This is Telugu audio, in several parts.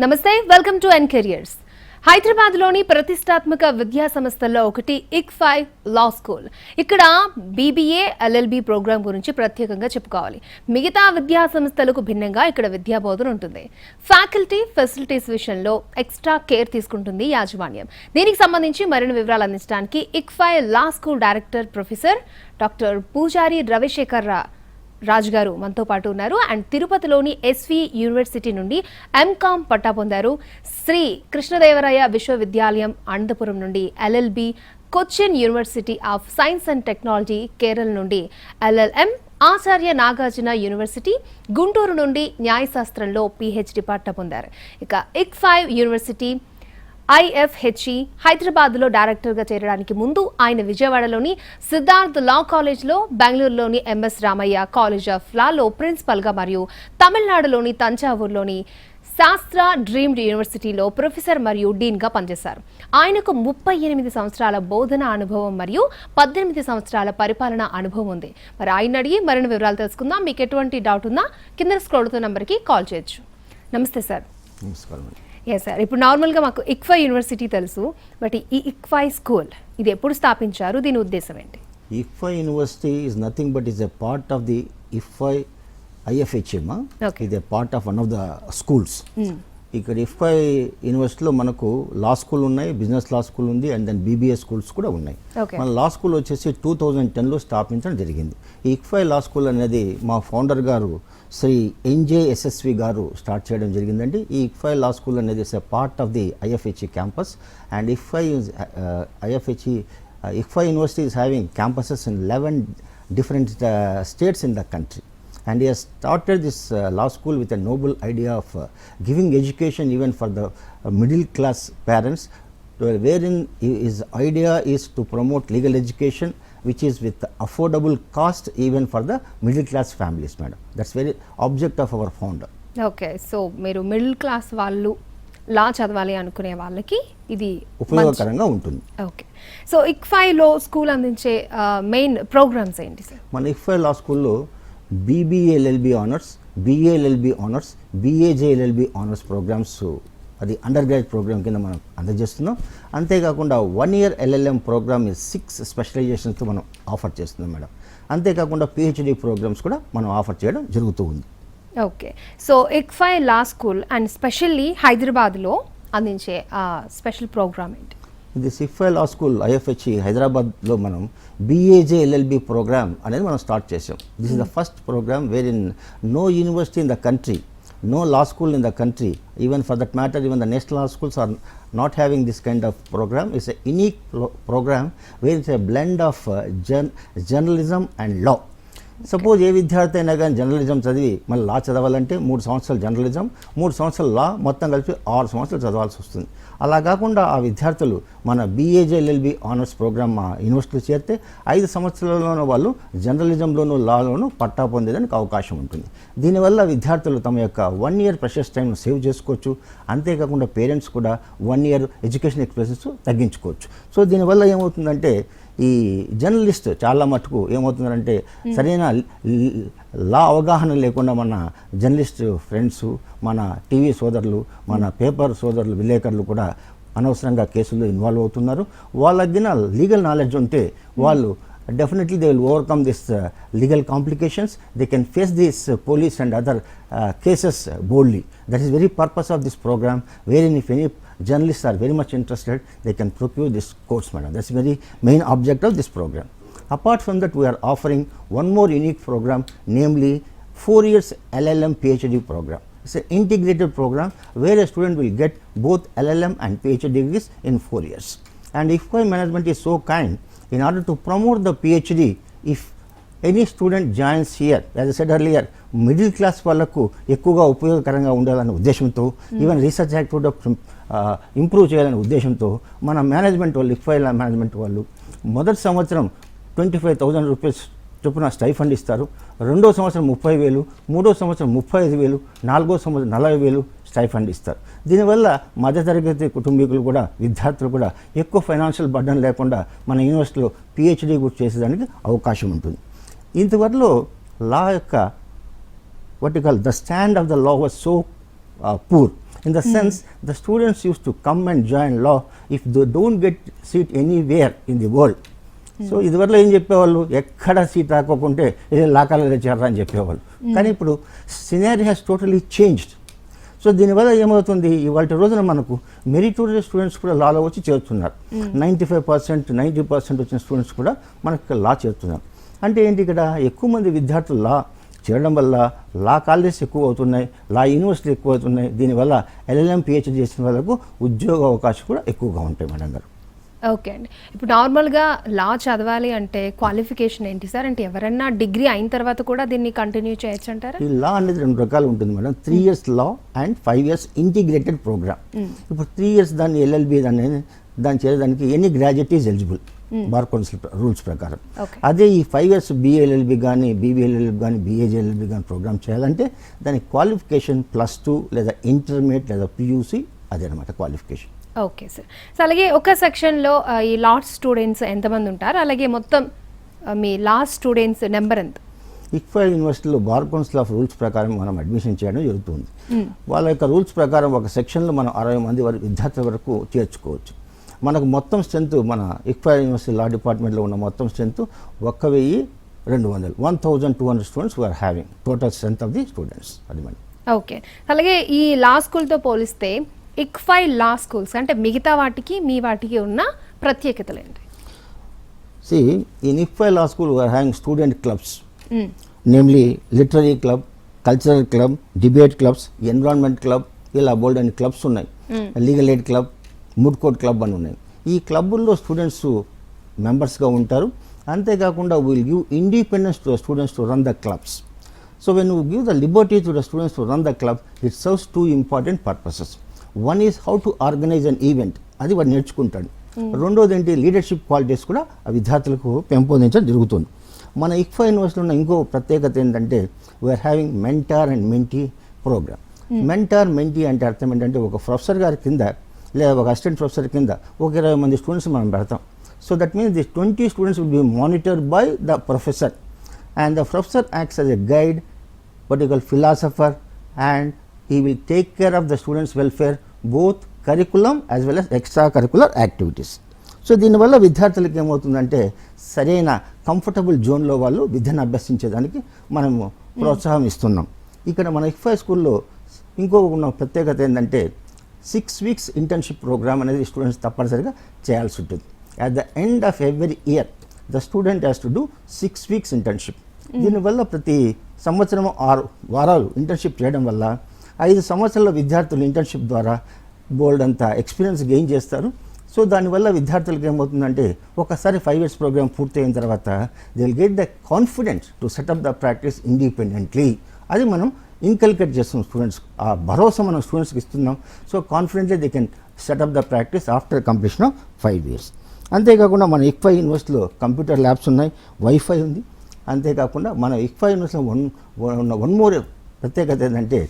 నమస్తే, వెల్కమ్ టు ఎన్ కెరియర్స్. హైదరాబాద్లోని ప్రతిష్టాత్మక విద్యా సంస్థల్లో ఒకటి ICFI లా స్కూల్. ఇక్కడ BBA LLB ప్రోగ్రాం గురించి ప్రత్యేకంగా చెప్పుకోవాలి. మిగతా విద్యా సంస్థలకు భిన్నంగా ఇక్కడ విద్యా బోధన ఉంటుంది. ఫ్యాకల్టీ ఫెసిలిటీస్ విషయంలో ఎక్స్ట్రా కేర్ తీసుకుంటుంది యాజమాన్యం. దీనికి సంబంధించి మరిన్ని వివరాలు అందించడానికి ICFI law school director professor doctor పూజారి రవిశేఖర్ రాజు గారు మనతో పాటు ఉన్నారు. అండ్ తిరుపతిలోని SV యూనివర్సిటీ నుండి MCom పట్టా పొందారు. శ్రీ కృష్ణదేవరాయ విశ్వవిద్యాలయం అనంతపురం నుండి LLB, Cochin university of science and technology Kerala నుండి LLM, ఆచార్య నాగార్జున యూనివర్సిటీ గుంటూరు నుండి న్యాయశాస్త్రంలో PhD పట్టా పొందారు. ఇక ICFI యూనివర్సిటీ IFHE హైదరాబాద్లో డైరెక్టర్గా చేరడానికి ముందు ఆయన విజయవాడలోని సిద్ధార్థ్ లా కాలేజ్లో, బెంగళూరులోని MS రామయ్య కాలేజ్ ఆఫ్ లాలో ప్రిన్సిపల్గా మరియు తమిళనాడులోని తంజావూరులోని శాస్త్ర డ్రీమ్డ్ యూనివర్సిటీలో ప్రొఫెసర్ మరియు డీన్గా పనిచేశారు. ఆయనకు 38 సంవత్సరాల బోధన అనుభవం మరియు 18 సంవత్సరాల పరిపాలన అనుభవం ఉంది. మరి ఆయన అడిగి మరిన్ని వివరాలు తెలుసుకుందాం. మీకు ఎటువంటి డౌట్ ఉన్నా కింద స్క్రోల్ అవుతున్న నంబర్కి కాల్ చేయొచ్చు. నమస్తే సార్. నమస్కారం. ఎస్ సార్, ఇప్పుడు నార్మల్గా మాకు ICFI యూనివర్సిటీ తెలుసు, బట్ ఈ ICFI స్కూల్ ఇది ఎప్పుడు స్థాపించారు, దీని ఉద్దేశం ఏంటి? ICFI university is nothing but is a part of the ICFI IFHM. ఇది a part of one of the schools. ఇక్కడ ICFI యూనివర్సిటీలో మనకు లా స్కూల్ ఉన్నాయి, బిజినెస్ లా స్కూల్ ఉంది, అండ్ దెన్ BBA స్కూల్స్ కూడా ఉన్నాయి. మన లా స్కూల్ వచ్చేసి 2010లో స్థాపించడం జరిగింది. ఈ ICFI లా స్కూల్ అనేది మా ఫౌండర్ గారు శ్రీ NJSSV గారు స్టార్ట్ చేయడం జరిగిందండి. ఈ ICFI లా స్కూల్ అనేది is a part of the IFHE campus, and ICFI university is having campuses in 11 different states in the country. And he has started this law school with a noble idea of giving education even for the middle class parents, wherein his idea is to promote legal education which is with affordable cost even for the middle class families, madam. That's very object of our founder. Okay, so మీరు మిడిల్ క్లాస్ వాళ్ళు లా చదవాలి అనుకునే వాళ్ళకి ఇది ఉపయోగకరంగా ఉంటుంది. ఓకే, సో ICFIలో స్కూల్ అందించే మెయిన్ ప్రోగ్రామ్స్ ఏంటి సార్? మన ICFI లా స్కూల్లో BBA LLB honours, BA LLB honours, BAJ LLB honours programs, అది అండర్ గ్రాడ్యుయేట్ ప్రోగ్రామ్ కింద మనం అందజేస్తున్నాం. అంతేకాకుండా 1 year LLM ప్రోగ్రామ్ 6 స్పెషలైజేషన్స్తో మనం ఆఫర్ చేస్తున్నాం మేడం. అంతేకాకుండా PhD ప్రోగ్రామ్స్ కూడా మనం ఆఫర్ చేయడం జరుగుతూ ఉంది. Okay, so ICFI law school and specially హైదరాబాద్లో అందించే స్పెషల్ ప్రోగ్రామ్ ఏంటి? ఇది ICFI లా స్కూల్ IFHE హైదరాబాద్లో మనం BAJ LLB ప్రోగ్రామ్ అనేది మనం స్టార్ట్ చేసాం. This is the first program where in no university in the country, no law school in the country, even for that matter even the national law schools are not having this kind of program. It's a unique program where it's a blend of journalism and law. Suppose ఏ విద్యార్థి అయినా కానీ జర్నలిజం చదివి మళ్ళీ లా చదవాలంటే 3 సంవత్సరాలు జర్నలిజం, 3 సంవత్సరాలు లా, మొత్తం కలిపి 6 సంవత్సరాలు చదవాల్సి వస్తుంది. అలా కాకుండా ఆ విద్యార్థులు మన BAJ LLB ఆనర్స్ ప్రోగ్రామ్ మా యూనివర్సిటీలో చేరితే 5 సంవత్సరాల్లోనూ వాళ్ళు జర్నలిజంలోనూ లాలోనూ పట్టా పొందేదానికి అవకాశం ఉంటుంది. దీనివల్ల విద్యార్థులు తమ యొక్క 1 year ప్రెషర్స్ టైంను సేవ్ చేసుకోవచ్చు. అంతేకాకుండా పేరెంట్స్ కూడా 1 year ఎడ్యుకేషన్ ఎక్స్పెన్సెస్ తగ్గించుకోవచ్చు. సో దీనివల్ల ఏమవుతుందంటే ఈ జర్నలిస్ట్ చాలా మటుకు ఏమవుతుందంటే సరైన లా అవగాహన లేకుండా మన జర్నలిస్ట్ ఫ్రెండ్స్, మన టీవీ సోదరులు, మన పేపర్ సోదరులు, విలేకరులు కూడా అనవసరంగా కేసుల్లో ఇన్వాల్వ్ అవుతున్నారు. వాళ్ళకి లీగల్ నాలెడ్జ్ ఉంటే వాళ్ళు definitely they will overcome this legal complications. They can face this police and other cases boldly. That is very purpose of this program, wherein if any journalists are very much interested, they can procure this course, madam. That's very main object of this program. Apart from that, we are offering one more unique program, namely 4 years LLM PhD program. It's an integrated program where a student will get both LLM and PhD degrees in 4 years. And ICFI management is so kind, in order to promote the PhD, if any student joins here, as I said earlier, middle class వాళ్ళకు ఎక్కువగా ఉపయోగకరంగా ఉండాలనే ఉద్దేశంతో, ఈవెన్ రీసెర్చ్ యాక్టివిటీ ఇంప్రూవ్ చేయాలనే ఉద్దేశంతో మన మేనేజ్మెంట్ వాళ్ళు, ICFI మేనేజ్మెంట్ వాళ్ళు మొదటి సంవత్సరం 25,000 రూపీస్ చొప్పున స్టైఫండ్ ఇస్తారు. 2వ సంవత్సరం 30,000, 3వ సంవత్సరం 35,000, 4వ సంవత్సరం 40,000 స్టైఫండ్ ఇస్తారు. దీనివల్ల మధ్యతరగతి కుటుంబీకులు కూడా, విద్యార్థులు కూడా ఎక్కువ ఫైనాన్షియల్ బర్డన్ లేకుండా మన యూనివర్సిటీలో PhD కూడా చేసేదానికి అవకాశం ఉంటుంది. ఇంతవరలో లా యొక్క what you call the stand of the law was so poor. In the sense, the students used to come and join law if they don't get seat anywhere in the world. So ఇదివరలో ఏం చెప్పేవాళ్ళు, ఎక్కడ సీట్ రాకోకుంటే ఏ లా కాలేజీలో చేరరా అని చెప్పేవాళ్ళు. కానీ ఇప్పుడు scenario has totally changed. So దీనివల్ల ఏమవుతుంది, ఇవాళ రోజున మనకు మెరిటోరియస్ స్టూడెంట్స్ కూడా లాలో వచ్చి చేరుతున్నారు. 95%, 90% వచ్చిన స్టూడెంట్స్ కూడా మనకు లా చేరుతున్నారు. అంటే ఏంటి, ఇక్కడ ఎక్కువ మంది విద్యార్థులు లా చేరడం వల్ల లా కాలేజెస్ ఎక్కువ అవుతున్నాయి, లా యూనివర్సిటీలు ఎక్కువ అవుతున్నాయి. దీనివల్ల LLM PhD చేసిన వాళ్ళకు ఉద్యోగ అవకాశం కూడా ఎక్కువగా ఉంటాయి మేడం గారు. ఓకే అండి. ఇప్పుడు నార్మల్గా లా చదవాలి అంటే క్వాలిఫికేషన్ ఏంటి సార్? అంటే ఎవరన్నా డిగ్రీ అయిన తర్వాత కూడా దీన్ని కంటిన్యూ చేయొచ్చు అంటారా? ఈ లా అనేది 2 రకాలు ఉంటుంది madam. 3 years law and 5 years integrated program. ఇప్పుడు 3 years దాన్ని LLB దాన్ని చేయడానికి any graduate is eligible bar council rules ప్రకారం. అదే ఈ 5 years BLLB కానీ BBLLB కానీ BAJLLB కానీ ప్రోగ్రామ్ చేయాలంటే దాని క్వాలిఫికేషన్ +2 లేదా ఇంటర్మీడియట్ లేదా PUC, అదే అనమాట క్వాలిఫికేషన్. Okay sir. సో అలాగే ఒక సెక్షన్లో ఈ లా స్టూడెంట్స్ ఎంతమంది ఉంటారు, అలాగే మొత్తం మీ లా స్టూడెంట్స్ నెంబర్ ఎంత? ICFA యూనివర్సిటీలో బార్ కౌన్సిల్ ఆఫ్ రూల్స్ ప్రకారం మనం అడ్మిషన్ చేయడం జరుగుతుంది. వాళ్ళ యొక్క రూల్స్ ప్రకారం ఒక సెక్షన్లో మనం 60 మంది వరకు విద్యార్థుల వరకు చేర్చుకోవచ్చు. మనకు మొత్తం స్ట్రెంత్ మన ICFA యూనివర్సిటీ లా డిపార్ట్మెంట్లో ఉన్న మొత్తం strength 1200, 1200 students we are having total strength of the students. అది మనం. ఓకే. అలాగే ఈ లా స్కూల్తో పోలిస్తే ICFA లా స్కూల్స్ అంటే మిగతా వాటికి మీ వాటికి ఉన్న ప్రత్యేకతలు ఏంటి? See, in ICFA Law School we are having student clubs, namely literary club, cultural club, debate clubs, environment club, ఇలా బోల్డ్ అని క్లబ్స్ ఉన్నాయి. Legal aid club, mood court club అని ఉన్నాయి. ఈ క్లబ్బుల్లో స్టూడెంట్స్ మెంబర్స్గా ఉంటారు. అంతేకాకుండా will give independence to the students to run the clubs. So when you give the Liberty to the students to run the club, it serves 2 important purposes. One is how to organise an event, అది వాడు నేర్చుకుంటాడు. రెండోది ఏంటి, లీడర్షిప్ క్వాలిటీస్ కూడా ఆ విద్యార్థులకు పెంపొందించడం జరుగుతుంది. మన ICFA యూనివర్సిటీలో ఉన్న ఇంకో ప్రత్యేకత ఏంటంటే we are having mentor and mentee program. Mentor mentee అంటే అర్థం ఏంటంటే ఒక ప్రొఫెసర్ గారి కింద లేదా ఒక అసిస్టెంట్ ప్రొఫెసర్ కింద ఒక 20 మంది స్టూడెంట్స్ మనం పెడతాం. So that means the 20 students will be monitored by the professor, and the professor acts as a guide, what you call philosopher, and he will take care of the students' welfare, both curriculum as well as extracurricular activities. So దీనివల్ల విద్యార్థులకు ఏమవుతుందంటే సరైన కంఫర్టబుల్ జోన్లో వాళ్ళు విద్యను అభ్యసించేదానికి మనము ప్రోత్సాహం ఇస్తున్నాం. ఇక్కడ మన ICFA స్కూల్లో ఇంకో ఉన్న ప్రత్యేకత ఏంటంటే 6 weeks ఇంటర్న్షిప్ ప్రోగ్రామ్ అనేది స్టూడెంట్స్ తప్పనిసరిగా చేయాల్సి ఉంటుంది. At the end of every year the student has to do 6 weeks internship. దీనివల్ల ప్రతి సంవత్సరం 6 వారాలు ఇంటర్న్షిప్ చేయడం వల్ల 5 సంవత్సరాల విద్యార్థులు ఇంటర్న్షిప్ ద్వారా బోల్డ్ అంతా ఎక్స్పీరియన్స్ గెయిన్ చేస్తారు. సో దానివల్ల విద్యార్థులకు ఏమవుతుందంటే ఒకసారి 5 years ప్రోగ్రామ్ పూర్తయిన తర్వాత they will get the confidence to set up the practice independently. అది మనం ఇన్కల్కేట్ చేస్తున్నాం స్టూడెంట్స్, ఆ భరోసా మనం స్టూడెంట్స్కి ఇస్తున్నాం. So confidently they can setup the practice after completion of 5 years. అంతేకాకుండా మన ICFA యూనివర్సిటీలో కంప్యూటర్ ల్యాబ్స్ ఉన్నాయి, వైఫై ఉంది. అంతేకాకుండా మన ICFA యూనివర్సిటీలో వన్ మోర్ ప్రత్యేకత ఏంటంటే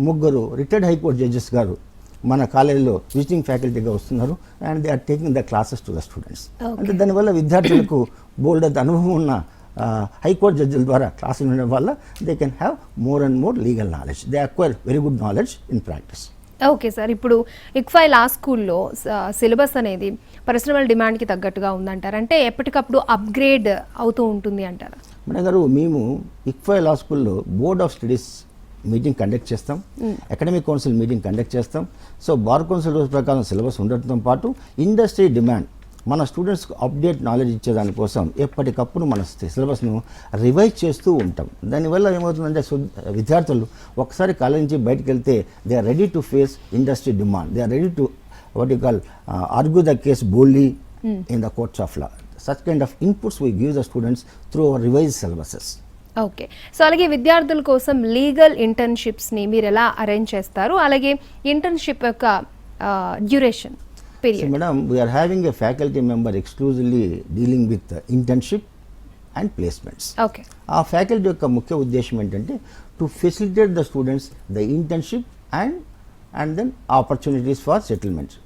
3 రిటైర్డ్ హైకోర్టు జడ్జెస్ గారు మన కాలేజీలో విజిటింగ్ ఫ్యాకల్టీగా వస్తున్నారు, and they are taking the classes to the students. అంటే దానివల్ల విద్యార్థులకు బోల్డ్ అంత అనుభవం ఉన్న హైకోర్టు జడ్జిల ద్వారా క్లాసులు ఉండడం వల్ల they can have more and more legal knowledge, they acquire very good knowledge in practice. Okay sir, ఇప్పుడు ICFA లా స్కూల్లో సిలబస్ అనేది పరిశ్రమల డిమాండ్కి తగ్గట్టుగా ఉందంటారు, అంటే ఎప్పటికప్పుడు అప్గ్రేడ్ అవుతూ ఉంటుంది అంటారా? మన గారు, మేము ICFA లా స్కూల్లో board of studies meeting conduct చేస్తాం, అకాడమిక్ కౌన్సిల్ మీటింగ్ కండక్ట్ చేస్తాం. సో బార్ కౌన్సిల్ రూల్స్ ప్రకారం సిలబస్ ఉండటంతో పాటు ఇండస్ట్రీ డిమాండ్ మన స్టూడెంట్స్కి అప్డేట్ నాలెడ్జ్ ఇచ్చేదానికోసం ఎప్పటికప్పుడు మన సిలబస్ను రివైజ్ చేస్తూ ఉంటాం. దానివల్ల ఏమవుతుందంటే విద్యార్థులు ఒకసారి కాలేజ్ నుంచి బయటకు వెళ్తే they are ready to face industry demand, they are ready to what you call argue the case boldly in the courts of law. Such kind of inputs we give the students through our revise syllabuses. Okay. So అలాగే విద్యార్థుల కోసం లీగల్ ఇంటర్న్షిప్స్ని మీరు ఎలా అరేంజ్ చేస్తారు, అలాగే ఇంటర్న్షిప్ యొక్క duration period? Madam, we are having a faculty member exclusively dealing with internship and placements. Okay. ఆ ఫ్యాకల్టీ యొక్క ముఖ్య ఉద్దేశం ఏంటంటే to facilitate the students the internship and then opportunities for settlements.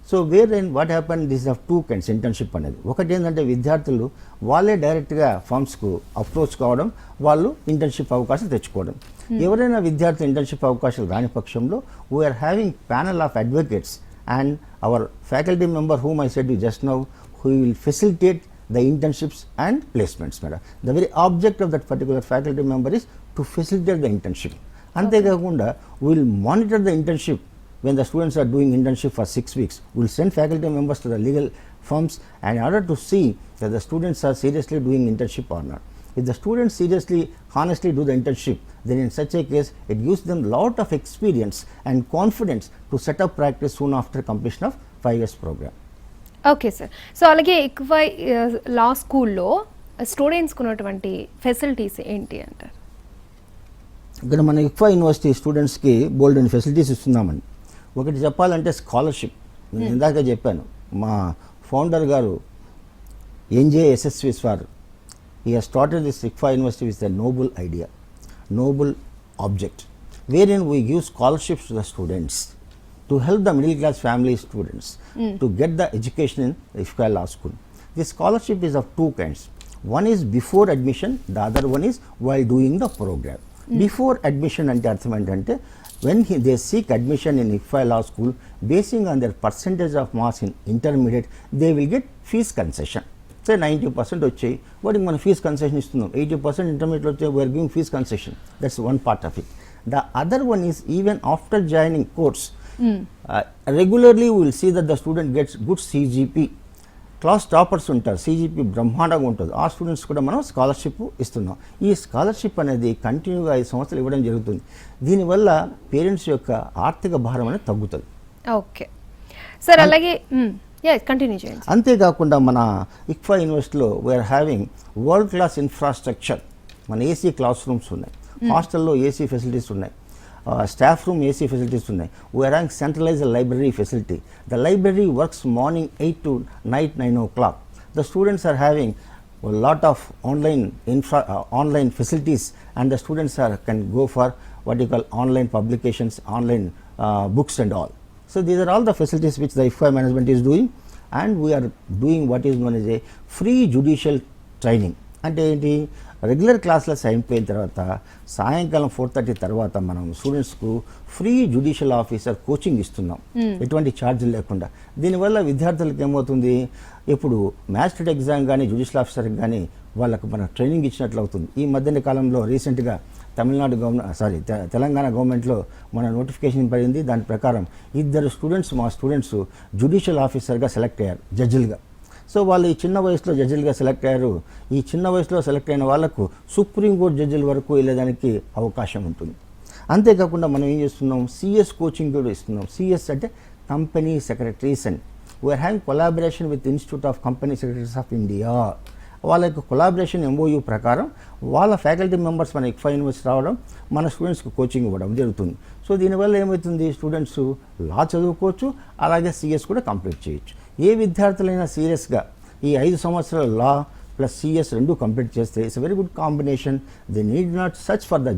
So where and what happen this of two kinds internship అనేది. ఒకటి ఏంటంటే విద్యార్థులు వాళ్ళే డైరెక్ట్గా ఫర్మ్స్కు అప్రోచ్ కావడం, వాళ్ళు ఇంటర్న్షిప్ అవకాశాలు తెచ్చుకోవడం. ఎవరైనా విద్యార్థులు ఇంటర్న్షిప్ అవకాశాలు రాని పక్షంలో we are having panel of advocates and our faculty member whom I said you just now, who will facilitate the internships and placements, madam. The very object of that particular faculty member is to facilitate the internship. అంతేకాకుండా we will monitor the internship. When the students are doing internship for 6 weeks, we will send faculty members to the legal firms in order to see that the students are seriously doing internship or not. If the students seriously, honestly do the internship, then in such a case, it gives them lot of experience and confidence to set up practice soon after completion of 5 years program. Okay sir. So అలాగే ఇక్ఫై లా స్కూల్లో స్టూడెంట్స్కి ఉన్నటువంటి ఫెసిలిటీస్ ఏంటి అంటారు? ఇక్కడ మన ఇక్ఫా యూనివర్సిటీ స్టూడెంట్స్కి బోల్డ్ అండ్ ఫెసిలిటీస్ ఇస్తున్నామండి. ఒకటి చెప్పాలంటే స్కాలర్షిప్. నేను ఇందాక చెప్పాను, మా ఫౌండర్ గారు NJ Yashasvi sir, he has started this ICFA University with a noble idea, noble object, wherein we give scholarships to the students to help the middle class family students to get the education in ICFA Law School. This scholarship is of two kinds. One is before admission, the other one is while doing the program. Before admission ante artham entante, when they seek admission in ICFA Law School, basing on their percentage of marks in intermediate, they will get fees concession. Say 90% వచ్చాయి, వాటికి మనం ఫీజ్ కన్సెషన్ ఇస్తున్నాం. 80% ఇంటర్మీడియట్ వచ్చే we are giving fees concession. That's one part of it. The other one is even after joining course, regularly will see that the student gets good CGPA. Class toppers ఉంటారు, సిజిపి బ్రహ్మాండంగా ఉంటుంది, ఆ స్టూడెంట్స్ కూడా మనం స్కాలర్షిప్ ఇస్తున్నాం. ఈ స్కాలర్షిప్ అనేది కంటిన్యూగా 5 సంవత్సరాలు ఇవ్వడం జరుగుతుంది. దీనివల్ల పేరెంట్స్ యొక్క ఆర్థిక భారం అనేది తగ్గుతుంది. Okay sir. అలాగే కంటిన్యూ చేయండి. అంతేకాకుండా మన ఇక్ఫా యూనివర్సిటీలో we are having world class infrastructure. మన ఏసీ క్లాస్ రూమ్స్ ఉన్నాయి, హాస్టల్లో ఏసీ ఫెసిలిటీస్ ఉన్నాయి, స్టాఫ్ రూమ్ ఏసీ ఫెసిలిటీస్ ఉన్నాయి. We are having centralised library facility. The library works morning 8 to night 9 o'clock. The students are having a lot of online facilities, and the students can go for what you call online publications, online books and all. So these are all the facilities which the ICFA management is doing, and we are doing what is known as a free judicial training. అంటే ఏంటి, రెగ్యులర్ క్లాసెస్ అయిపోయిన తర్వాత సాయంకాలం 4:30 తర్వాత మనం స్టూడెంట్స్కు ఫ్రీ జ్యుడిషియల్ ఆఫీసర్ కోచింగ్ ఇస్తున్నాం, ఎటువంటి ఛార్జీలు లేకుండా. దీనివల్ల విద్యార్థులకు ఏమవుతుంది, ఇప్పుడు మ్యాజిస్ట్రేట్ ఎగ్జామ్ కానీ జ్యుడిషియల్ ఆఫీసర్కి కానీ వాళ్ళకు మన ట్రైనింగ్ ఇచ్చినట్లు అవుతుంది. ఈ మధ్యన కాలంలో రీసెంట్గా తమిళనాడు తెలంగాణ గవర్నమెంట్లో మన నోటిఫికేషన్ పడింది. దాని ప్రకారం 2 మా స్టూడెంట్స్ జ్యుడిషియల్ ఆఫీసర్గా సెలెక్ట్ అయ్యారు, జడ్జిలుగా. సో వాళ్ళు ఈ చిన్న వయసులో జడ్జిలుగా సెలెక్ట్ అయ్యారు. ఈ చిన్న వయసులో సెలెక్ట్ అయిన వాళ్ళకు సుప్రీంకోర్టు జడ్జిల వరకు వెళ్ళేదానికి అవకాశం ఉంటుంది. అంతేకాకుండా మనం ఏం చేస్తున్నాం, సిఎస్ కోచింగ్ కూడా ఇస్తున్నాం. సిఎస్ అంటే company secretaries and we are having collaboration with institute of company secretaries of India. వాళ్ళ యొక్క కొలాబరేషన్ MOU ప్రకారం వాళ్ళ ఫ్యాకల్టీ మెంబర్స్ మన ICFA యూనివర్సిటీ రావడం, మన స్టూడెంట్స్కి కోచింగ్ ఇవ్వడం జరుగుతుంది. సో దీనివల్ల ఏమవుతుంది, స్టూడెంట్స్ లా చదువుకోవచ్చు, అలాగే సిఎస్ కూడా కంప్లీట్ చేయొచ్చు. ఏ విద్యార్థులైనా సీరియస్గా ఈ 5 సంవత్సరాల లా ప్లస్ సిఎస్ 2 కంప్లీట్ చేస్తే it's very good combination. They need not search for the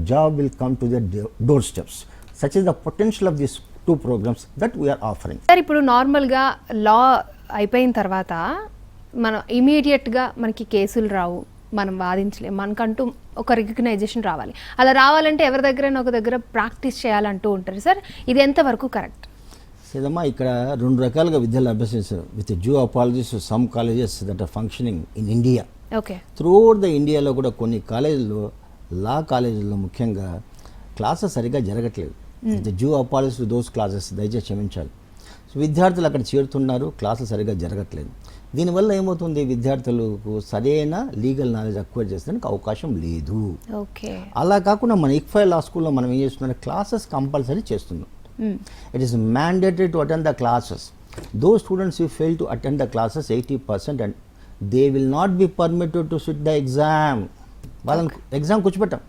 job will come to the door steps. Such is the potential of this 2 programs that we are offering. Sir, ఇప్పుడు నార్మల్గా లా అయిపోయిన తర్వాత మనం ఇమీడియట్గా మనకి కేసులు రావు, మనం వాదించలేం, మనకంటూ ఒక రికగ్నైజేషన్ రావాలి. అలా రావాలంటే ఎవరి దగ్గరైనా ఒక దగ్గర ప్రాక్టీస్ చేయాలంటూ ఉంటారు సార్, ఇది ఎంతవరకు కరెక్ట్? సేదమ్మా, ఇక్కడ 2 రకాలుగా విద్యలు అభ్యసించారు. With due apologies some colleges that are functioning in India. Okay. Throughout the ఇండియాలో కూడా కొన్ని కాలేజీల్లో, లా కాలేజీల్లో ముఖ్యంగా క్లాసెస్ సరిగ్గా జరగట్లేదు. With due apologies to those classes, దయచేసి క్షమించాలి. సో విద్యార్థులు అక్కడ చేరుతున్నారు, క్లాసులు సరిగ్గా జరగట్లేదు. దీనివల్ల ఏమవుతుంది, విద్యార్థులకు సరైన లీగల్ నాలెడ్జ్ అక్వైర్ చేసేందుకు అవకాశం లేదు. ఓకే. అలా కాకుండా మన ICFA లా స్కూల్లో మనం ఏం చేస్తున్నాం, క్లాసెస్ కంపల్సరీ చేస్తున్నాం. It is mandatory to attend the classes. Those students who fail to attend the classes 80%, and they will not be permitted to sit the exam. వాళ్ళని ఎగ్జామ్ కూర్చోబెట్టాం.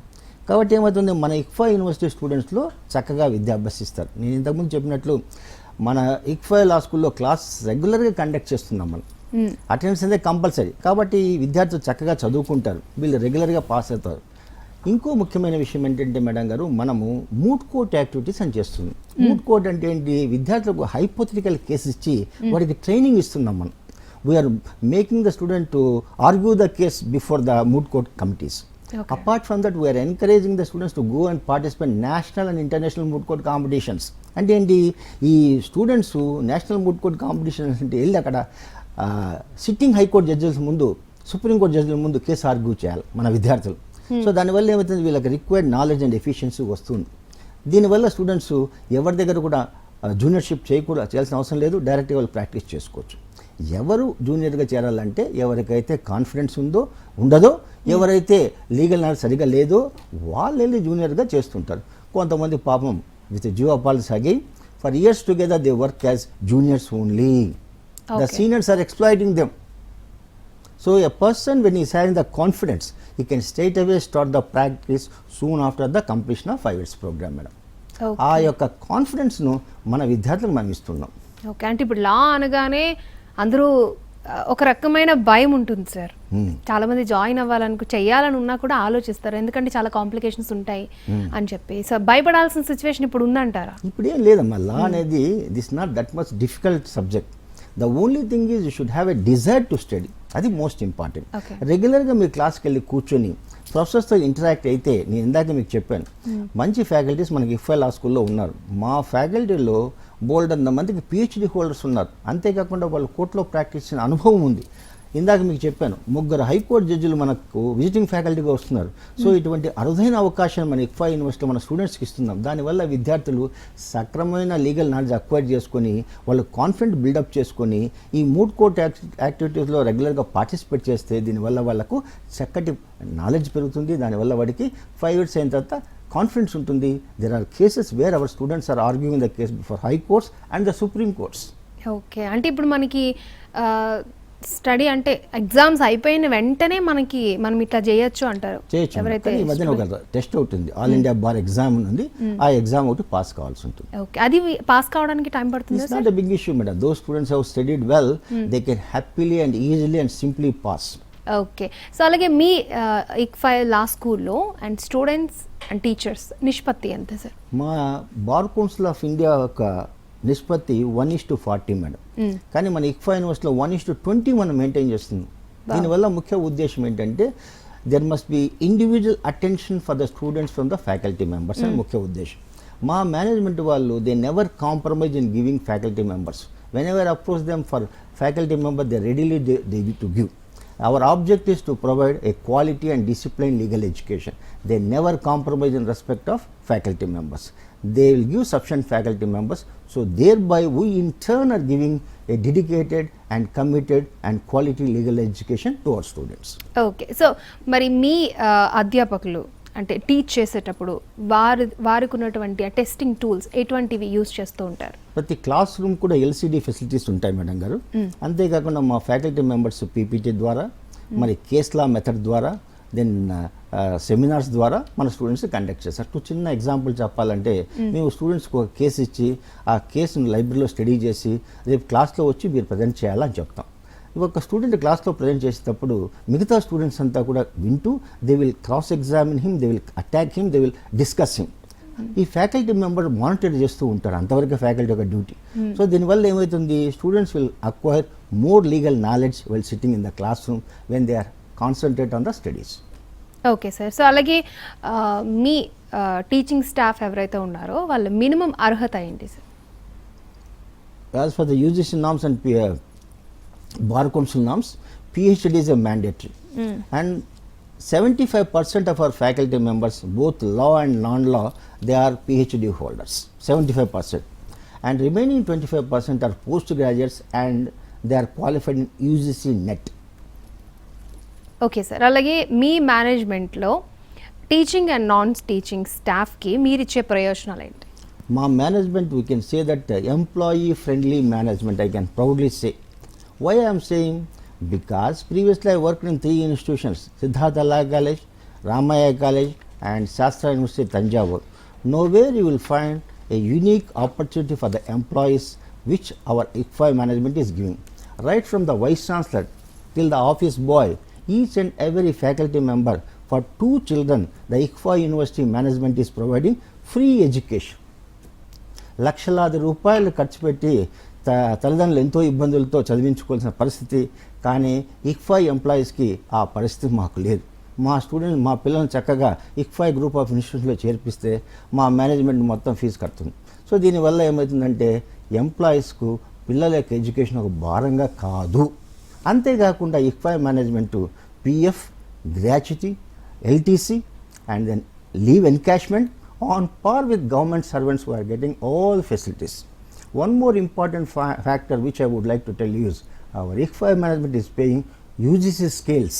కాబట్టి ఏమవుతుంది, మన ICFA యూనివర్సిటీ స్టూడెంట్స్లో చక్కగా విద్య అభ్యసిస్తారు. నేను ఇంతకుముందు చెప్పినట్లు మన ICFA లా స్కూల్లో క్లాస్ రెగ్యులర్గా కండక్ట్ చేస్తున్నాం. మనం అటెండెన్స్ అనేది కంపల్సరీ. కాబట్టి విద్యార్థులు చక్కగా చదువుకుంటారు, వీళ్ళు రెగ్యులర్గా పాస్ అవుతారు. ఇంకో ముఖ్యమైన విషయం ఏంటంటే మేడం గారు, మనము మూట్ కోర్ట్ యాక్టివిటీస్ అని చేస్తున్నాం. మూట్ కోర్ట్ అంటే ఏంటి? విద్యార్థులకు హైపోథెటికల్ కేసు ఇచ్చి వాడికి ట్రైనింగ్ ఇస్తున్నాం మనం. We are making the student to argue the case before the moot court committees. Apart from that we are encouraging the students to go and participate national and international moot court competitions. అంటే ఏంటి? ఈ students national moot court competitions అంటే వెళ్ళి అక్కడ సిట్టింగ్ హైకోర్టు జడ్జిల ముందు, సుప్రీంకోర్టు జడ్జిల ముందు కేసు ఆర్గ్యూ చేయాలి మన విద్యార్థులు. సో దానివల్ల ఏమవుతుంది? వీళ్ళకి రిక్వైర్డ్ నాలెడ్జ్ అండ్ ఎఫిషియన్సీ వస్తుంది. దీనివల్ల స్టూడెంట్స్ ఎవరి దగ్గర కూడా జూనియర్షిప్ చేయాల్సిన అవసరం లేదు, డైరెక్ట్గా వాళ్ళు ప్రాక్టీస్ చేసుకోవచ్చు. ఎవరు జూనియర్గా చేరాలంటే ఎవరికైతే కాన్ఫిడెన్స్ ఉండదో, ఎవరైతే లీగల్ నాలెడ్జ్ సరిగా లేదో వాళ్ళు వెళ్ళి జూనియర్గా చేస్తుంటారు. కొంతమంది పాపం విత్ జీవోపాలిస్ again for years together they work as juniors only. The seniors are exploiting them. So a person when he is having the confidence, he can straight away start the practice soon after the completion of 5 years program, madam. ఆ యొక్క కాన్ఫిడెన్స్ను మన విద్యార్థులకు మనం ఇస్తున్నాం. ఓకే, అంటే ఇప్పుడు లా అనగానే అందరూ ఒక రకమైన భయం ఉంటుంది సార్. చాలా మంది జాయిన్ చేయాలని ఉన్నా కూడా ఆలోచిస్తారు, ఎందుకంటే చాలా కాంప్లికేషన్స్ ఉంటాయి అని చెప్పి. సో భయపడాల్సిన సిచ్యువేషన్ ఇప్పుడు ఉందంటారా? ఇప్పుడు ఏం లేదమ్మా. లా అనేది this not that much difficult subject. The only thing is you should have a desire to study. అది మోస్ట్ ఇంపార్టెంట్. రెగ్యులర్గా మీరు క్లాస్కి వెళ్ళి కూర్చొని ప్రొఫెసర్స్తో ఇంటరాక్ట్ అయితే, నేను ఇందాక మీకు చెప్పాను, మంచి ఫ్యాకల్టీస్ మనకి IFI లా స్కూల్లో ఉన్నారు. మా ఫ్యాకల్టీలో బోల్డ్ అంత మందికి PhD హోల్డర్స్ ఉన్నారు. అంతేకాకుండా వాళ్ళు కోర్టులో ప్రాక్టీస్ చేసిన అనుభవం ఉంది. ఇందాక మీకు చెప్పాను, 3 హైకోర్టు జడ్జిలు మనకు విజిటింగ్ ఫ్యాకల్టీగా వస్తున్నారు. సో ఇటువంటి అరుదైన అవకాశం మన IFI యూనివర్సిటీలో మన స్టూడెంట్స్కి ఇస్తున్నాం. దానివల్ల విద్యార్థులు సక్రమమైన లీగల్ నాలెడ్జ్ అక్వైర్ చేసుకొని వాళ్ళు కాన్ఫిడెంట్ బిల్డప్ చేసుకొని ఈ మూట్ కోర్ట్ యాక్టివిటీస్లో రెగ్యులర్గా పార్టిసిపేట్ చేస్తే దీనివల్ల వాళ్ళకు చక్కటి నాలెడ్జ్ పెరుగుతుంది. దానివల్ల వాడికి 5 years అయిన తర్వాత కాన్ఫిడెన్స్ ఉంటుంది. There are cases where our students are arguing the case before high courts and the supreme courts. Okay, అంటే ఇప్పుడు మనకి స్టడీ అంటే ఎగ్జామ్స్ అయిపోయిన వెంటనే మనం ఇట్లా చేయొచ్చు అంటారు. ఎవరైతే ఈ మధ్యన ఒక టెస్ట్ అవుతుంది, ఆల్ ఇండియా బార్ ఎగ్జామ్ ఉంది, ఆ ఎగ్జామ్ ఒకటి పాస్ కావాల్సి ఉంటుంది. ఓకే, అది పాస్ కావడానికి టైం పడుతుంది. It's not a big issue madam. Those students have studied well, they can happily and easily and simply pass. Okay, so అలాగే మీ IFI లా స్కూల్లో అండ్ స్టూడెంట్స్ అండ్ టీచర్స్ నిష్పత్తి ఎంత సార్? మా బార్ కౌన్సిల్ ఆఫ్ ఇండియా యొక్క నిష్పత్తి 1:40 మేడం. కానీ మన IFI యూనివర్సిటీలో 1:20 మనం మెయింటైన్ చేస్తున్నాం. దీనివల్ల ముఖ్య ఉద్దేశం ఏంటంటే there must be individual attention for the students from the faculty members అని ముఖ్య ఉద్దేశం. మా మేనేజ్మెంట్ వాళ్ళు they never compromise in giving faculty members. When ever approach them for faculty member they readily they to give. Our object is to provide a quality and disciplined legal education. They never compromise in respect of faculty members. They will give sufficient faculty members. So thereby we in turn are giving a dedicated and committed and quality legal education to our students. Okay, so మరి మీ అధ్యాపకులు అంటే టీచ్ చేసేటప్పుడు వారికి ఉన్నటువంటి టెస్టింగ్ టూల్స్ ఎటువంటివి యూజ్ చేస్తూ ఉంటారు? ప్రతి క్లాస్ రూమ్ కూడా LCD ఫెసిలిటీస్ ఉంటాయి మేడం గారు. అంతేకాకుండా మా ఫ్యాకల్టీ మెంబర్స్ PPT ద్వారా, మరి కేస్ లా మెథడ్ ద్వారా, దెన్ సెమినార్స్ ద్వారా మన స్టూడెంట్స్ కండక్ట్ చేస్తారు. చిన్న ఎగ్జాంపుల్ చెప్పాలంటే, మేము స్టూడెంట్స్కి ఒక కేసు ఇచ్చి ఆ కేసును లైబ్రరీలో స్టడీ చేసి రేపు క్లాస్లో వచ్చి మీరు ప్రజెంట్ చేయాలని చెప్తాం. ఒక స్టూడెంట్ క్లాస్లో ప్రజెంట్ చేసేటప్పుడు మిగతా స్టూడెంట్స్ అంతా కూడా వింటూ they will cross examine him, they will attack him, they will discuss him. ఈ ఫ్యాకల్టీ మెంబర్ మానిటర్ చేస్తూ ఉంటారు, అంతవరకు ఫ్యాకల్టీ యొక్క డ్యూటీ. సో దీనివల్ల ఏమవుతుంది, students will acquire more legal knowledge well sitting in the class room when they are concentrate on the studies. Okay sir, so అలాగే మీ టీచింగ్ స్టాఫ్ ఎవరైతే ఉన్నారో వాళ్ళ మినిమం అర్హత ఏంటి sir? As far the UGC norms and Bar Council norms, PhD is a mandatory. And 75% of our faculty members, both law and non-law, they are PhD holders, 75%. And remaining 25% are postgraduates and they are qualified in UGC NET. Okay sir, అలాగే మీ మేనేజ్మెంట్లో టీచింగ్ అండ్ నాన్ టీచింగ్ స్టాఫ్కి మీరు ఇచ్చే ప్రయోజనాలు ఏంటి? మా management we can say that employee friendly management, I can proudly say. Why I am saying? Because previously I worked in 3 institutions, Siddhartha Law College, Ramaya College and Shastra University, Tanjavur. Nowhere you will find a unique opportunity for the employees which our IFI management is giving. Right from the Vice Chancellor till the office boy, each and every faculty member for 2 children the ICFA university management is providing free education. లక్షలాది రూపాయలు ఖర్చు పెట్టి తల్లిదండ్రులు ఎంతో ఇబ్బందులతో చదివించుకోవాల్సిన పరిస్థితి, కానీ ICFA ఎంప్లాయీస్కి ఆ పరిస్థితి మాకు లేదు. మా పిల్లల్ని చక్కగా ICFA గ్రూప్ ఆఫ్ ఇన్స్టిట్యూషన్లో చేర్పిస్తే మా మేనేజ్మెంట్ మొత్తం ఫీజు కడుతుంది. సో దీనివల్ల ఏమవుతుందంటే ఎంప్లాయీస్కు పిల్లల యొక్క ఎడ్యుకేషన్ ఒక భారంగా కాదు. అంతేకాకుండా ICFA management PF, gratuity, LTC and then leave encashment on par with government servants who are getting all facilities. One more important factor which I would like to tell you is our ICFA management is paying UGC scales.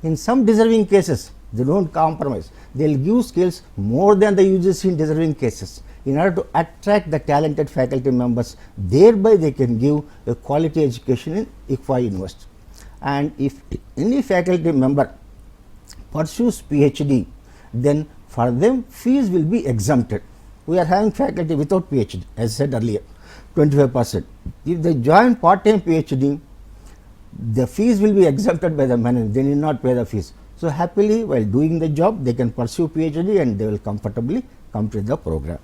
In some deserving cases, they don't compromise. They will give scales more than the UGC in deserving cases in order to attract the talented faculty members. Thereby they can give a quality education in ICFA University. And if any faculty member pursues PhD, then for them fees will be exempted. We are having faculty without PhD, as I said earlier, 25%. If they join part-time PhD, the fees will be exempted by the management. They need not pay the fees. So happily while doing the job, they can pursue PhD and they will comfortably complete the program.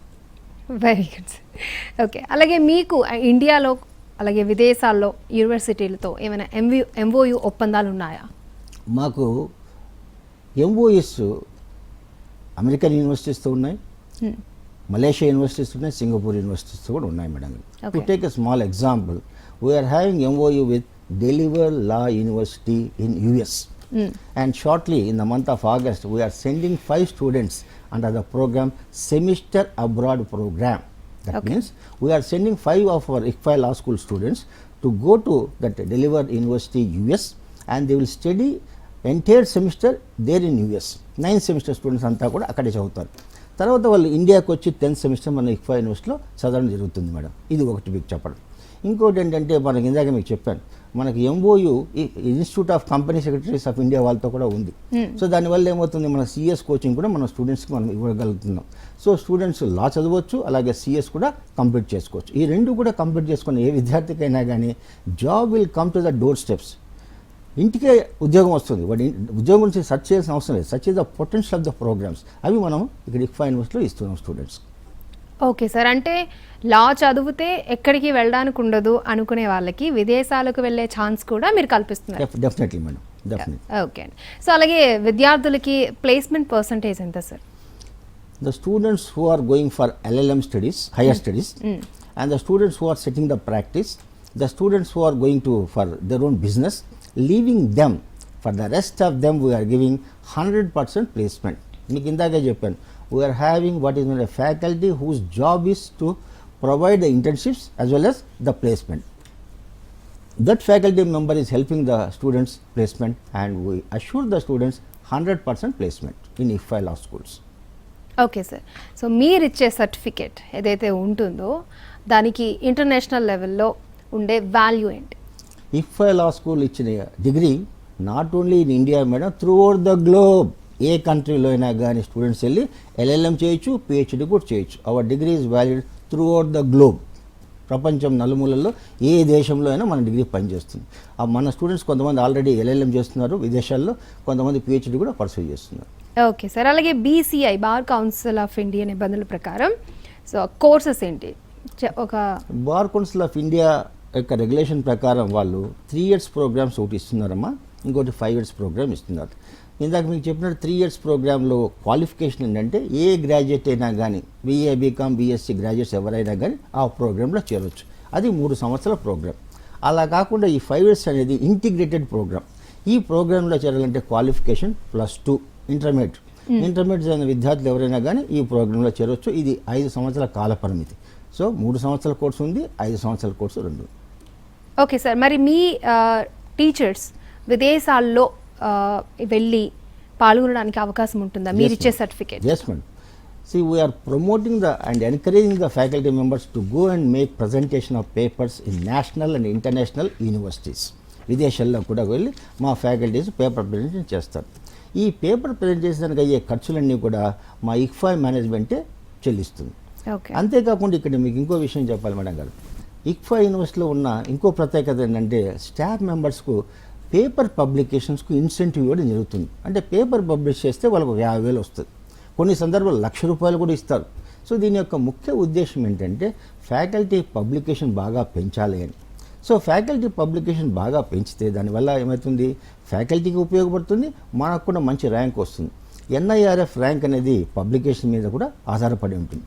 Very good sir. Okay, అలాగే మీకు ఇండియాలో అలాగే విదేశాల్లో యూనివర్సిటీలతో ఏమైనా MOU ఒప్పందాలు ఉన్నాయా? మాకు MOUs అమెరికన్ యూనివర్సిటీస్తో ఉన్నాయి, మలేషియా యూనివర్సిటీస్ ఉన్నాయి, సింగపూర్ యూనివర్సిటీస్తో కూడా ఉన్నాయి madam. To take a small example, we are having MOU with Delaware law university in US. And shortly in the month of August, we are sending 5 students under the program Semester Abroad program. That means we are sending 5 of our ICFA Law School students to go to that Deliver University US, and they will study entire semester there in US. 9th semester students అంతా కూడా అక్కడే చదువుతారు. తర్వాత వాళ్ళు ఇండియాకి వచ్చి 10th సెమిస్టర్ మన ICFA యూనివర్సిటీలో చదవడం జరుగుతుంది మేడం. ఇది ఒకటి మీకు చెప్పడం. ఇంకోటి ఏంటంటే మనకి ఇందాక మీకు చెప్పాను, మనకి MOU institute of company secretaries of India వాళ్ళతో కూడా ఉంది. సో దానివల్ల ఏమవుతుంది, మన CS కోచింగ్ కూడా మన స్టూడెంట్స్కి మనం ఇవ్వగలుగుతున్నాం. సో స్టూడెంట్స్ లా చదవచ్చు, అలాగే CS కూడా కంప్లీట్ చేసుకోవచ్చు. ఈ రెండు కూడా కంప్లీట్ చేసుకుని ఏ విద్యార్థికైనా కానీ job will come to the door steps. ఇంటికే ఉద్యోగం వస్తుంది. వాడి ఉద్యోగం నుంచి సెర్చ్ చేయాల్సిన అవసరం లేదు. Search the potential of the programs అవి మనం ఇక్కడ ICFA యూనివర్సిటీలో ఇస్తున్నాం స్టూడెంట్స్. ఓకే సార్, అంటే లా చదివితే ఎక్కడికి వెళ్ళడానికి ఉండదు అనుకునే వాళ్ళకి విదేశాలకు వెళ్ళే ఛాన్స్ కూడా మీరు కల్పిస్తున్నారు. Definitely madam, definitely. ఓకే అండి. సో అలాగే విద్యార్థులకి ప్లేస్మెంట్ పర్సంటేజ్ ఎంత sir? The students who are going for LLM studies, higher studies, and the students who are setting the practice, the students who are going to for their own business, leaving them, for the rest of them we are giving 100% placement. మీకు ఇందాకే చెప్పాను, we are having what is known as a faculty whose job is to provide the internships as well as the placement. That faculty member is helping the students placement, and we assure the students 100% placement in ICFA Law Schools. Okay sir. So మీరు ఇచ్చే సర్టిఫికేట్ ఏదైతే ఉంటుందో దానికి ఇంటర్నేషనల్ లెవెల్లో ఉండే వాల్యూ ఏంటి? ICFA Law School ఇచ్చిన degree not only in India madam, throughout the globe. ఏ కంట్రీలో అయినా కానీ స్టూడెంట్స్ వెళ్ళి LLM చేయొచ్చు, PhD కూడా చేయొచ్చు. Our degree is valid throughout the globe. ప్రపంచం నలుమూలల్లో ఏ దేశంలో అయినా మన డిగ్రీ పనిచేస్తుంది. మన స్టూడెంట్స్ కొంతమంది ఆల్రెడీ LLM చేస్తున్నారు విదేశాల్లో, కొంతమంది PhD కూడా పర్సూ చేస్తున్నారు. Okay sir. అలాగే BCI bar council of India నిబంధనల ప్రకారం సో కోర్సెస్ ఏంటి? ఒక బార్ కౌన్సిల్ ఆఫ్ ఇండియా యొక్క రెగ్యులేషన్ ప్రకారం వాళ్ళు 3 years ప్రోగ్రామ్స్ ఒకటి ఇస్తున్నారమ్మా, ఇంకోటి 5 years ప్రోగ్రామ్ ఇస్తున్నారు. ఇందాక మీకు చెప్పినట్టు 3 years ప్రోగ్రాంలో క్వాలిఫికేషన్ ఏంటంటే ఏ గ్రాడ్యుయేట్ అయినా కానీ BA, BCom, BSc గ్రాడ్యుయేట్స్ ఎవరైనా కానీ ఆ ప్రోగ్రాంలో చేరవచ్చు. అది 3 సంవత్సరాల ప్రోగ్రామ్. అలా కాకుండా ఈ 5 years అనేది ఇంటిగ్రేటెడ్ ప్రోగ్రామ్. ఈ ప్రోగ్రాంలో చేరాలంటే క్వాలిఫికేషన్ +2 ఇంటర్మీడియట్ అయిన విద్యార్థులు ఎవరైనా కానీ ఈ ప్రోగ్రాంలో చేరవచ్చు. ఇది 5 సంవత్సరాల కాల పరిమితి. సో 3 సంవత్సరాల కోర్సు ఉంది, 5 సంవత్సరాల కోర్సు 2. Okay sir. మరి మీ టీచర్స్ విదేశాల్లో వెళ్ళి పాల్గొనడానికి అవకాశం ఉంటుందా మీరు ఇచ్చే certificate? Yes madam. See, we are promoting and encouraging the faculty members to go and make presentation of papers in national and international universities. విదేశాల్లో కూడా వెళ్ళి మా ఫ్యాకల్టీస్ పేపర్ ప్రజెంటేషన్ చేస్తారు. ఈ పేపర్ ప్రజెంటేషన్కి అయ్యే ఖర్చులన్నీ కూడా మా ICFA మేనేజ్మెంటే చెల్లిస్తుంది. అంతేకాకుండా ఇక్కడ మీకు ఇంకో విషయం చెప్పాలి మేడం గారు, ICFA యూనివర్సిటీలో ఉన్న ఇంకో ప్రత్యేకత ఏంటంటే స్టాఫ్ మెంబర్స్కు పేపర్ పబ్లికేషన్స్కు ఇన్సెంటివ్ ఇవ్వడం జరుగుతుంది. అంటే పేపర్ పబ్లిష్ చేస్తే వాళ్ళకు 50,000 వస్తుంది, కొన్ని సందర్భాలు ₹1,00,000 కూడా ఇస్తారు. సో దీని యొక్క ముఖ్య ఉద్దేశం ఏంటంటే ఫ్యాకల్టీ పబ్లికేషన్ బాగా పెంచాలి అని. సో ఫ్యాకల్టీ పబ్లికేషన్ బాగా పెంచితే దానివల్ల ఏమవుతుంది, ఫ్యాకల్టీకి ఉపయోగపడుతుంది, మనకు కూడా మంచి ర్యాంక్ వస్తుంది. NIRF ర్యాంక్ అనేది పబ్లికేషన్ మీద కూడా ఆధారపడి ఉంటుంది.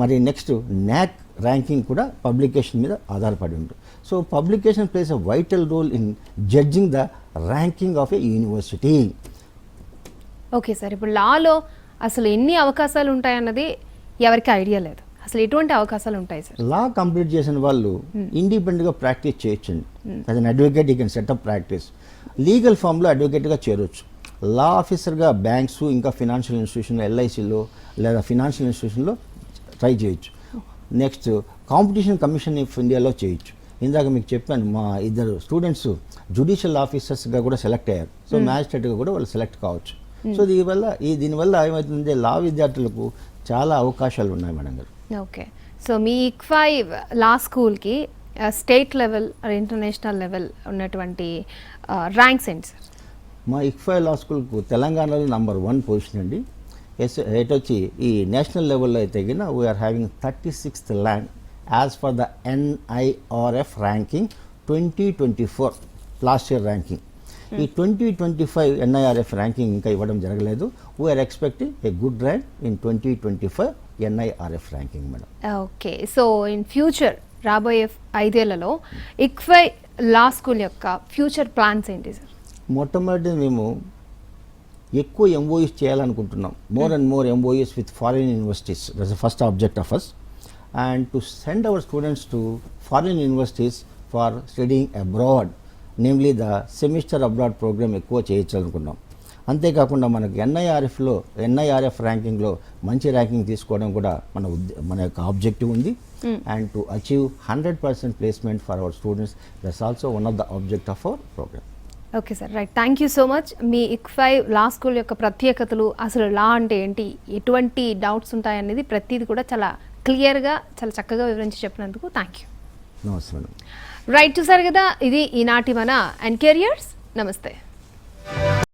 మరి నెక్స్ట్ NAC ర్యాంకింగ్ కూడా పబ్లికేషన్ మీద ఆధారపడి ఉంటుంది. So publication plays a vital role in judging the ranking of a university. Okay sir, ఇప్పుడు లాలో అసలు ఎన్ని అవకాశాలు ఉంటాయన్నది ఎవరికి ఐడియా లేదు. అసలు ఎటువంటి అవకాశాలు ఉంటాయి సార్? లా కంప్లీట్ చేసిన వాళ్ళు ఇండిపెండెంట్గా ప్రాక్టీస్ చేయొచ్చండి. As an advocate you can setup practice. Legal ఫామ్లో అడ్వకేట్గా చేరొచ్చు. లా ఆఫీసర్గా బ్యాంక్స్, ఇంకా ఫినాన్షియల్ ఇన్స్టిట్యూషన్, LICలో లేదా ఫినాన్షియల్ ఇన్స్టిట్యూషన్లో ట్రై చేయొచ్చు. నెక్స్ట్ కాంపిటీషన్ కమిషన్ ఆఫ్ ఇండియాలో చేయొచ్చు. ఇందాక మీకు చెప్పాను, మా ఇద్దరు స్టూడెంట్స్ జ్యుడిషియల్ ఆఫీసర్స్గా కూడా సెలెక్ట్ అయ్యారు. సో మ్యాజిస్ట్రేట్గా కూడా వాళ్ళు సెలెక్ట్ కావచ్చు. సో దీనివల్ల ఏమవుతుందంటే లా విద్యార్థులకు చాలా అవకాశాలు ఉన్నాయి మేడం గారు. ఓకే, సో మీ ICFI లా స్కూల్కి స్టేట్ లెవెల్ ఇంటర్నేషనల్ లెవెల్ ఉన్నటువంటి ర్యాంక్స్ ఏంటి సార్? మా ICFI లా స్కూల్కు తెలంగాణలో నంబర్ 1 పొజిషన్ అండి. వచ్చి ఈ నేషనల్ లెవెల్లో అయితే గిన we are having 36th rank as far the NIRF ranking 2024 last year ranking. ఈ 2025 NIRF ర్యాంకింగ్ ఇంకా ఇవ్వడం జరగలేదు. We are expecting a good rank in 2025 NIRF ranking madam. Okay, so in future రాబోయే 5 ఏళ్లలో ICFI లా స్కూల్ యొక్క ఫ్యూచర్ ప్లాన్స్ ఏంటి సార్? మొట్టమొదటి మేము ఎక్కువ MOUs చేయాలనుకుంటున్నాం. More and more MOUs with foreign universities. That's the first object of us. And to send hour students to foreign universities for studying abroad, namely the semester abroad program ఎక్కువ చేయించాలనుకున్నాం. అంతేకాకుండా మనకు NIRF ర్యాంకింగ్లో మంచి ర్యాంకింగ్ తీసుకోవడం కూడా మన యొక్క ఆబ్జెక్టివ్ ఉంది. And to achieve 100% placement for our students, that's also one of the object of our program. Okay sir, right. Thank you so much. మీ ICFI లా స్కూల్ యొక్క ప్రత్యేకతలు, అసలు లా అంటే ఏంటి, ఎటువంటి డౌట్స్ ఉంటాయనేది ప్రతిదీ కూడా చాలా క్లియర్గా, చాలా చక్కగా వివరించి చెప్పినందుకు థ్యాంక్ యూ. నమస్తే మేడం. రైట్, చూసారు కదా, ఇది ఈనాటి మన ఎన్కేరియర్స్. నమస్తే.